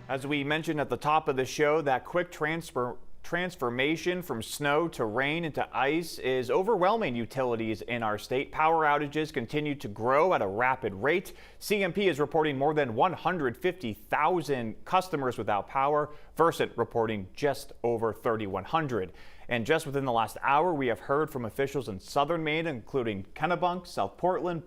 As we mentioned at the top of the show, that quick transformation from snow to rain into ice is overwhelming utilities in our state. Power outages continue to grow at a rapid rate. CMP is reporting more than 150,000 customers without power, Versant reporting just over 3,100. And just within the last hour, we have heard from officials in southern Maine, including Kennebunk, South Portland,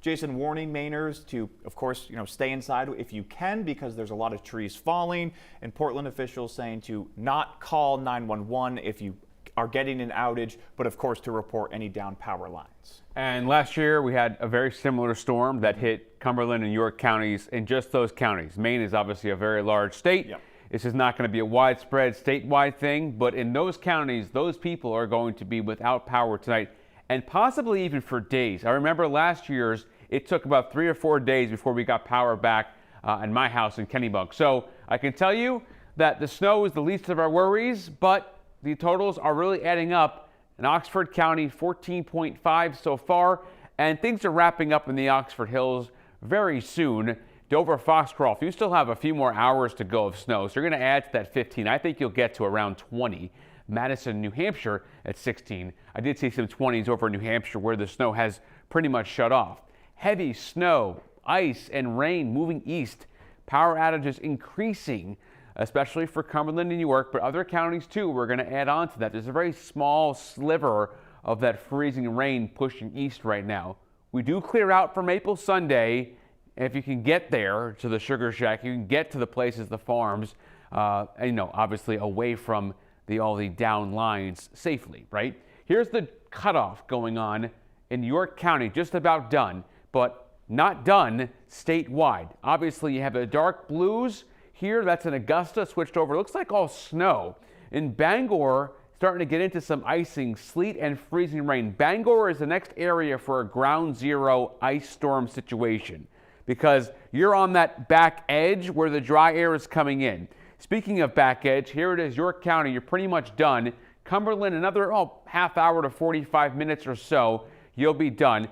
Jason, warning Mainers to, of course, stay inside if you can, because there's a lot of trees falling. And Portland officials saying to not call 911 if you are getting an outage, but of course to report any down power lines. And last year we had a very similar storm that hit Cumberland and York counties, in just those counties. Maine is obviously a very large state. Yep. This is not going to be a widespread statewide thing, but in those counties, those people are going to be without power tonight, and possibly even for days. I remember last year's, it took about 3 or 4 days before we got power back in my house in Kennebunk. So I can tell you that the snow is the least of our worries, but the totals are really adding up. In Oxford County, 14.5 so far, and things are wrapping up in the Oxford Hills very soon. Dover, Foxcroft, you still have a few more hours to go of snow, so you're going to add to that 15. I think you'll get to around 20. Madison, New Hampshire at 16. I did see some 20s over in New Hampshire where the snow has pretty much shut off. Heavy snow, ice, and rain moving east. Power outages increasing, especially for Cumberland and York, but other counties too. We're going to add on to that. There's a very small sliver of that freezing rain pushing east right now. We do clear out for Maple Sunday. If you can get there to the Sugar Shack, you can get to the places, the farms, and, obviously away from all the down lines safely, right? Here's the cutoff going on in York County, just about done, but not done statewide. Obviously, you have the dark blues here. That's in Augusta, switched over. It looks like all snow. In Bangor, starting to get into some icing, sleet, and freezing rain. Bangor is the next area for a ground zero ice storm situation because you're on that back edge where the dry air is coming in. Speaking of back edge, here it is, York County, you're pretty much done. Cumberland, another half hour to 45 minutes or so, you'll be done.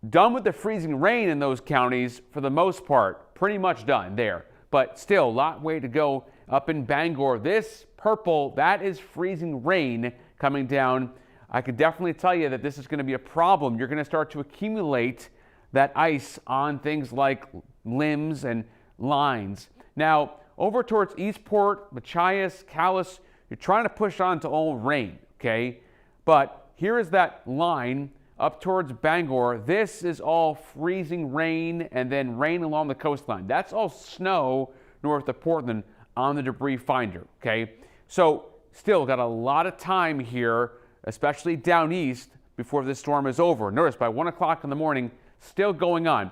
Done with the freezing rain in those counties for the most part, pretty much done there. But still, a lot way to go up in Bangor. This purple, that is freezing rain coming down. I could definitely tell you that this is going to be a problem. You're going to start to accumulate that ice on things like limbs and lines. Now, over towards Eastport, Machias, Calais, you're trying to push on to all rain, okay? But here is that line up towards Bangor. This is all freezing rain and then rain along the coastline. That's all snow north of Portland on the debris finder, okay? So still got a lot of time here, especially down east, before this storm is over. Notice by 1 o'clock in the morning, still going on.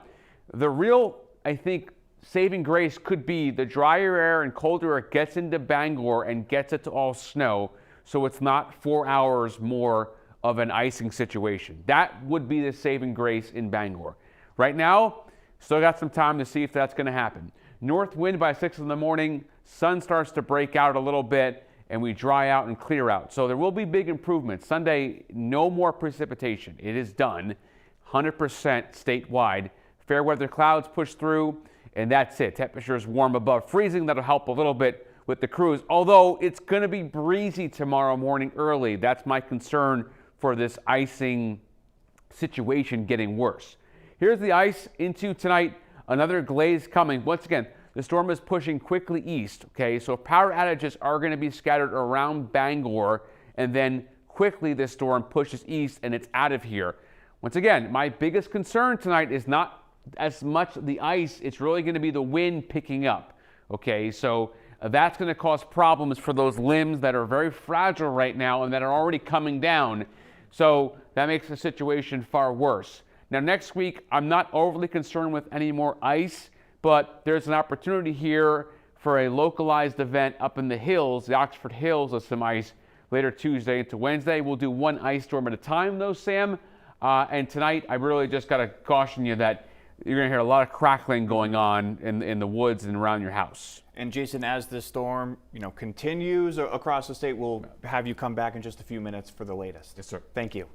The real, I think, saving grace could be the drier air and colder air gets into Bangor and gets it to all snow, so it's not 4 hours more of an icing situation. That would be the saving grace in Bangor. Right now, still got some time to see if that's going to happen. North wind by 6 in the morning, sun starts to break out a little bit, and we dry out and clear out. So there will be big improvements. Sunday, no more precipitation. It is done, 100% statewide. Fair weather clouds push through, and that's it. Temperatures warm above freezing. That'll help a little bit with the crews, although it's going to be breezy tomorrow morning early. That's my concern for this icing situation getting worse. Here's the ice into tonight. Another glaze coming. Once again, the storm is pushing quickly east, okay? So power outages are going to be scattered around Bangor, and then quickly this storm pushes east and it's out of here. Once again, my biggest concern tonight is not as much the ice, it's really going to be the wind picking up, okay? So that's going to cause problems for those limbs that are very fragile right now and that are already coming down. So that makes the situation far worse. Now next week, I'm not overly concerned with any more ice, but there's an opportunity here for a localized event up in the hills, the Oxford Hills, with some ice later Tuesday into Wednesday. We'll do one ice storm at a time though, Sam. And tonight, I really just got to caution you that you're going to hear a lot of crackling going on in the woods and around your house. And Jason, as this storm, continues across the state, we'll have you come back in just a few minutes for the latest. Yes, sir. Thank you.